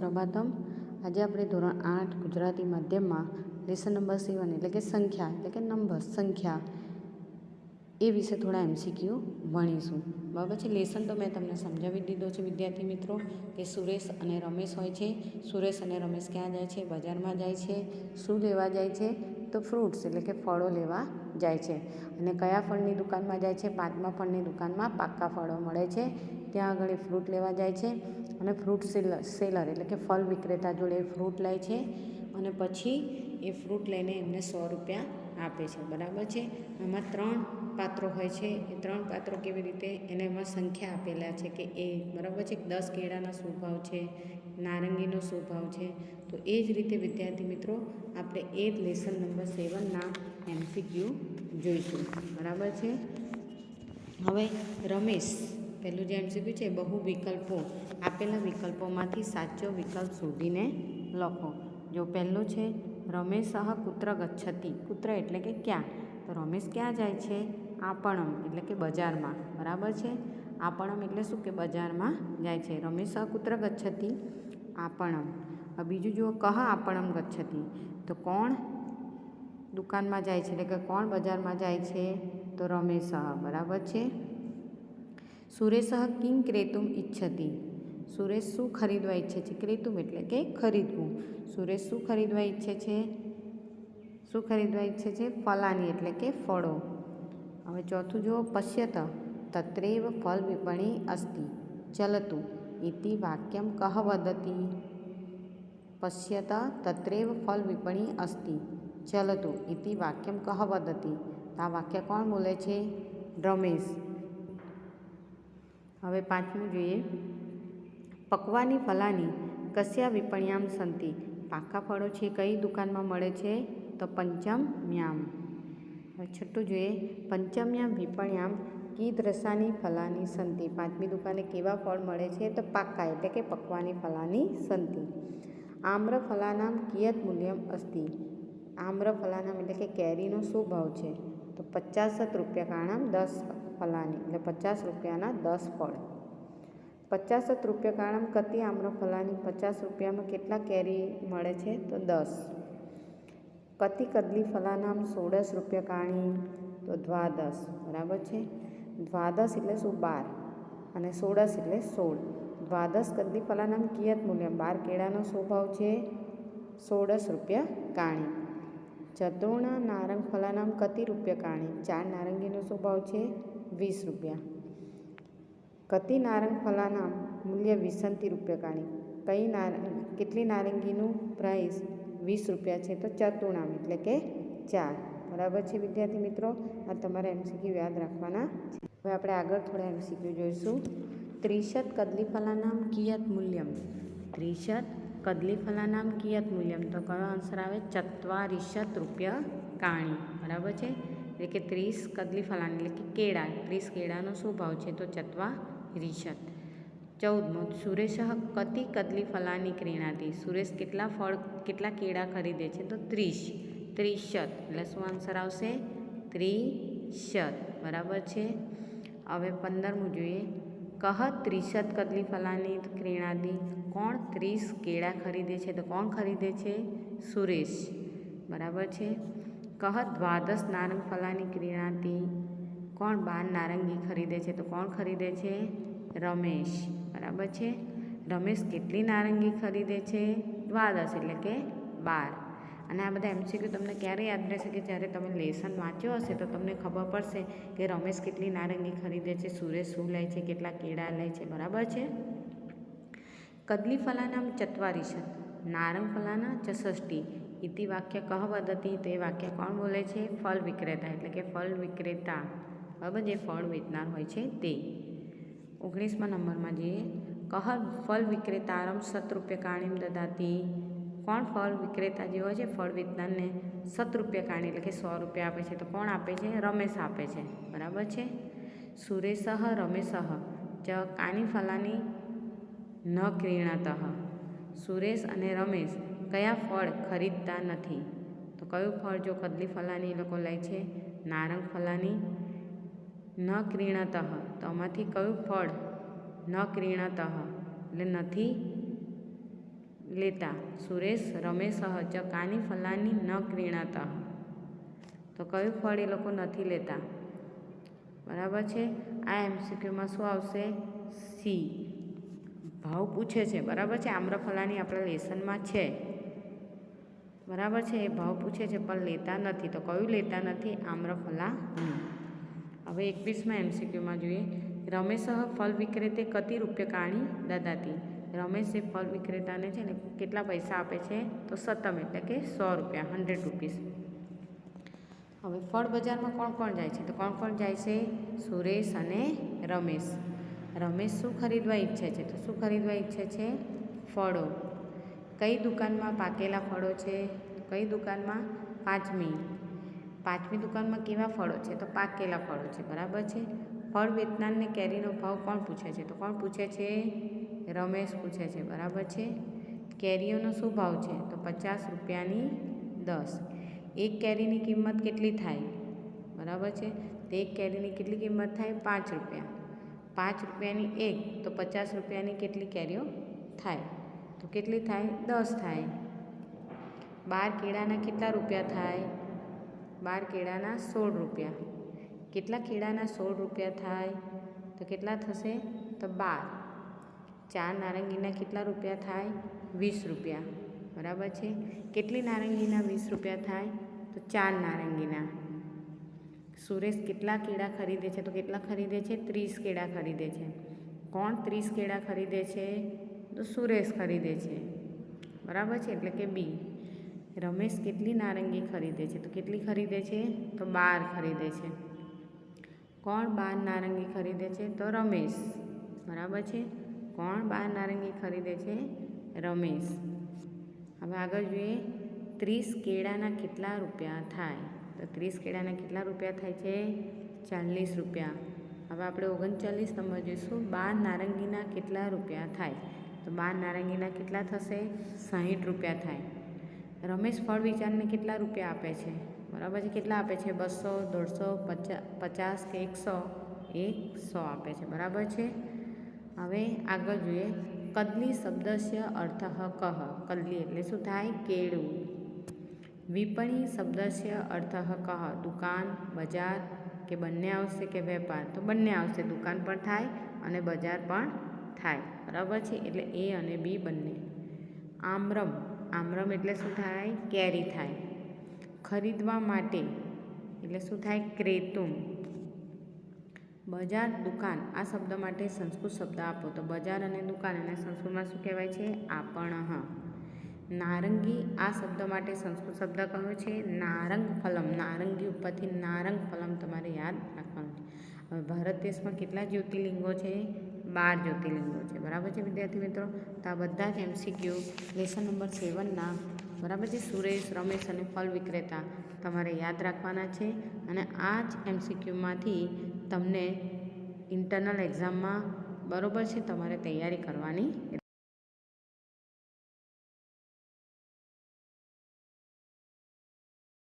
સુપ્રભાતમ। આજે આપણે ધોરણ 8 ગુજરાતી માધ્યમમાં લેસન નંબર 7 એટલે કે સંખ્યા એટલે કે નંબર સંખ્યા એ વિશે થોડા MCQ ભણીશું, બરાબર છે। લેસન તો મેં તમને સમજાવી દીધો છે વિદ્યાર્થી મિત્રો કે સુરેશ અને રમેશ હોય છે। સુરેશ અને રમેશ ક્યાં જાય છે? બજારમાં જાય છે। શું લેવા જાય છે? તો ફ્રૂટ્સ એટલે કે ફળો લેવા જાય છે। અને કયા ફળની દુકાનમાં જાય છે? પાંચમા ફળની દુકાનમાં પાક્કા ફળો મળે છે, ત્યાં આગળ ફ્રૂટ લેવા જાય છે। અને ફ્રૂટ સેલર એટલે કે ફળ વિક્રેતા જોડે ફ્રૂટ લે છે અને પછી એ ફ્રૂટ લઈને એમને 100 રૂપિયા આપે છે, બરાબર છે। આમાં 3 પાત્રો હોય છે। એ 3 પાત્રો કેવી રીતે એને એમાં સંખ્યા આપેલા છે કે એ, બરાબર છે। 10 કેળાનો શું ભાવ છે, નારંગીનો શું ભાવ છે, તો એ જ રીતે વિદ્યાર્થી મિત્રો આપણે એ જ લેસન નંબર 7ના MCQ જોઈશું, બરાબર છે। હવે રમેશ પહેલું જે MCQ છે, બહુ વિકલ્પો, આપેલા વિકલ્પોમાંથી સાચો વિકલ્પ શોધીને લખો। જો પહેલું છે રમેશઃ કુત્ર ગચ્છતિ, કુત્ર એટલે કે ક્યાં, તો રમેશ ક્યાં જાય છે? આપણમ એટલે કે બજારમાં, બરાબર છે। આપણમ એટલે શું કે બજારમાં જાય છે। રમેશઃ કુત્ર ગચ્છતિ? આપણમ। હવે બીજું જુઓ, કહ આપણમ ગચ્છતિ, તો કોણ દુકાનમાં જાય છે એટલે કે કોણ બજારમાં જાય છે? તો રમેશઃ, બરાબર છે। સુરેશઃ કિં ક્રેતુમ ઇચ્છતિ, સુરેશ શું ખરીદવા ઈચ્છે છે? ક્રેતુમ એટલે કે ખરીદવું, સુરેશ શું ખરીદવા ઈચ્છે છે? શું ખરીદવા ઈચ્છે છે? ફલાની એટલે કે ફળો। હવે ચોથું જુઓ, પશ્યત તત્રેવ ફલ વિપણી અસ્તિ ચલતુ ઇતિ વાક્યમ કહ વદતિ, પશ્યત તત્રેવ ફલ વિપણી અસ્તિ ચલતુ ઇતિ વાક્યમ કહ વદતિ, તો આ વાક્ય કોણ બોલે છે? રમેશ। હવે પાંચમું જોઈએ, પક્વાની ફલાની કસ્યા વિપણ્યામ સંતિ, પાકા ફળો છે કઈ દુકાનમાં મળે છે? તો પંચમ્યામ। હવે છઠ્ઠું જોઈએ, પંચમ્યામ વિપણ્યામ કીદૃશાની ફલાની સંતિ, પાંચમી દુકાને કેવા ફળ મળે છે? તો પાક્કા એટલે કે પક્વાની ફલાની સંતિ। આમ્રફલાનામ કિયત મૂલ્યમ અસ્તિ, આમ્રફલાનામ એટલે કે કેરીનો શું ભાવ છે? તો 50 રૂપ્યકાણામ 10 ફલાની એટલે 50 રૂપિયાના 10 ફળ। 50 રૂપ્યકાણામ કતિ આમ્રફલાની, 50 રૂપિયામાં કેટલા કેરી મળે છે? તો 10। કતિ કદલી ફલાનામ 16 રૂપ્યકાણી, તો 12, બરાબર છે। 12 એટલે શું? 12 અને 16 એટલે 16। 12 કદલી ફલાનામ કિયત મૂલ્યમ, 12 કેળાનો શું ભાવ છે? 16 રૂપ્યકાણી। ચતુર્ણ નારંગ ફલાનામ કતિ રૂપ્યકાણી, 4 નારંગીનો શું ભાવ છે? 20 રૂપિયા। કતિ નારંગ ફલાનામ મૂલ્ય વિંશતિ રૂપ્યકાણી, કેટલી નારંગીનું પ્રાઇસ 20 રૂપિયા છે? તો ચતુર્ણામ એટલે કે 4, બરાબર છે વિદ્યાર્થી મિત્રો। આ તમારે MCQ યાદ રાખવાના છે। હવે આપણે આગળ થોડા MCQ જોઈશું। 30 કદલી ફલાનામ કિયત મૂલ્યમ, 30 કદલી ફલાનામ કિયત મૂલ્યમ, તો કયો આન્સર આવે? 40 રૂપ્યકાણી, બરાબર છે। એટલે કે 30 કદલી ફલાની એટલે કે કેળા, 30 કેળાનો શું ભાવ છે? તો 40। 14મું, સુરેશઃ કતિ કદલી ફલાની ક્રીણાતિ, સુરેશ કેટલા કેળા ખરીદે છે? તો 30 એટલે શું આન્સર આવશે? 30, બરાબર છે। હવે 15મું જોઈએ, કહ 30 કદલી ફલાની ક્રીણાતિ, કોણ 30 કેળા ખરીદે છે? તો કોણ ખરીદે છે? સુરેશ, બરાબર છે। કહ 12 નારંગ ફલાની ક્રીણાતિ, કોણ 12 નારંગી ખરીદે છે? તો કોણ ખરીદે છે? રમેશ, બરાબર છે। રમેશ કેટલી નારંગી ખરીદે છે? 12 એટલે કે 12। અને આ બધા MCQ તમને ક્યારે યાદ રહેશે? કે જ્યારે તમે લેસન વાંચ્યો હશે તો તમને ખબર પડશે કે રમેશ કેટલી નારંગી ખરીદે છે, સુરેશ શું લે છે, કેટલા કેળા લે છે, બરાબર છે। કદલી ફલાનામ 40 નારંગ ફલાના ચ ષષ્ઠી ઇતિ વાક્ય કહ વદતિ, તો એ વાક્ય કોણ બોલે છે? ફળ વિક્રેતા એટલે કે ફળ વિક્રેતા, બરાબર, જે ફળ વેચનાર હોય છે તે। 19મા નંબરમાં જઈએ, કહ ફળ વિક્રેતારમ 100 રૂપ્યકાણીમ દદાતિ, કોણ ફળ વિક્રેતા જે હોય છે ફળ વેચનારને 100 રૂપ્યકાણી એટલે કે 100 રૂપિયા આપે છે? તો કોણ આપે છે? રમેશ આપે છે, બરાબર છે। સુરેશઃ રમેશઃ ચ કાની ફલાની ન ક્રીણતઃ, સુરેશ અને રમેશ કયા ફળ ખરીદતા નથી? તો કયું ફળ જો કદલી ફલાની એ લોકો લે છે? નારંગ ફલાની। ન ક્રીણતઃ, તો આમાંથી કયું ફળ ન ક્રીણતઃ એટલે નથી લેતા. સુરેશ રમેશ ચ કાની ફલાની ન ક્રીણાતઃ. તો કયું ફળ એ લોકો નથી લેતા? બરાબર છે. આ એમસીક્યુમાં શું આવશે? સી. ભાવ પૂછે છે. બરાબર છે. આમ્રફલાની આપણા લેસનમાં છે. બરાબર છે. એ ભાવ પૂછે છે પણ લેતા નથી. તો કયું લેતા નથી? આમ્રફલાની. હવે 21માં એમસીક્યુમાં જોઈએ. રમેશ ફલ વિક્રેતે કતિ રૂપ્યકાણી દદાતી. રમેશ એ ફળ વિક્રેતાને છે ને કેટલા પૈસા આપે છે? તો સતમ એટલે કે 100 રૂપિયા, 100 રૂપીસ. હવે ફળ બજારમાં કોણ કોણ જાય છે? તો કોણ કોણ જાય છે? સુરેશ અને રમેશ. રમેશ શું ખરીદવા ઈચ્છે છે? તો શું ખરીદવા ઈચ્છે છે? ફળો. કઈ દુકાનમાં પાકેલા ફળો છે? કઈ દુકાનમાં? પાંચમી દુકાનમાં કેવા ફળો છે? તો પાકેલા ફળો છે. બરાબર છે. ફળ વેચનારને કેરીનો ભાવ કોણ પૂછે છે? તો કોણ પૂછે છે? રમેશ પૂછે છે. બરાબર છે. કેરીઓનો શું ભાવ છે? તો 50 રૂપિયાની 10. એક કેરીની કિંમત કેટલી થાય? બરાબર છે. તો એક કેરીની કેટલી કિંમત થાય? 5 રૂપિયા. 5 રૂપિયાની એક તો 50 રૂપિયાની કેટલી કેરીઓ થાય? તો કેટલી થાય? 10 થાય. 12 કેળાના કેટલા રૂપિયા થાય? 12 કેળાના 16 રૂપિયા. કેટલા કેળાના 16 રૂપિયા થાય? તો કેટલા થશે? તો 12. 4 નારંગીના કેટલા રૂપિયા થાય? 20 રૂપિયા. બરાબર છે. કેટલી નારંગીના 20 રૂપિયા થાય? તો 4 નારંગીના. સુરેશ કેટલા કેળા ખરીદે છે? તો કેટલા ખરીદે છે? 30 કેળા ખરીદે છે. કોણ 30 કેળા ખરીદે છે? તો સુરેશ ખરીદે છે. બરાબર છે. એટલે કે બી. રમેશ કેટલી નારંગી ખરીદે છે? તો કેટલી ખરીદે છે? તો 12 ખરીદે છે. કોણ 12 નારંગી ખરીદે છે? તો રમેશ. બરાબર છે. કોણ 12 નારંગી ખરીદે છે? રમેશ. હવે આગળ જોઈએ. 30 કેળાના કેટલા રૂપિયા થાય? તો 30 કેળાના કેટલા રૂપિયા થાય છે? 40 રૂપિયા. હવે આપણે 39 નંબર જોઈશું. 12 નારંગીના કેટલા રૂપિયા થાય? તો 12 નારંગીના કેટલા થશે? 60 રૂપિયા થાય. રમેશ ફળ વેચાણને કેટલા રૂપિયા આપે છે? બરાબર છે. કેટલા આપે છે? 200, 150, 50 કે 100? 100 આપે છે. બરાબર છે. હવે આગળ જોઈએ. કદલી શબ્દસ્ય અર્થ કહ. કદલી એટલે શું થાય? કેળું. વિપણી શબ્દસ્ય અર્થ કહ. દુકાન, બજાર કે બંને આવશે કે વેપાર? તો બંને આવશે. દુકાન પણ થાય અને બજાર પણ થાય. બરાબર છે. એટલે એ અને બી બંને. આમ્રમ. આમ્રમ એટલે શું થાય? કેરી થાય. ખરીદવા માટે એટલે શું થાય? ક્રેતુમ. બજાર, દુકાન આ શબ્દ માટે સંસ્કૃત શબ્દ આપો. તો બજાર અને દુકાન એને સંસ્કૃતમાં શું કહેવાય છે? આપણઃ. નારંગી આ શબ્દ માટે સંસ્કૃત શબ્દ કયો છે? નારંગ ફલમ. નારંગી ઉપરથી નારંગ ફલમ તમારે યાદ રાખવાનું છે. હવે ભારત દેશમાં કેટલા જ્યોતિર્લિંગો છે? 12 જ્યોતિર્લિંગો છે. બરાબર છે વિદ્યાર્થી મિત્રો. તો આ બધા જ એમસીક્યુ લેસન નંબર 7ના બરાબર છે. સુરેશ, રમેશ અને ફળ વિક્રેતા તમારે યાદ રાખવાના છે. અને આ જ એમસીક્યુમાંથી તમને ઇન્ટરનલ એક્ઝામમાં બરાબર છે તમારે તૈયારી કરવાની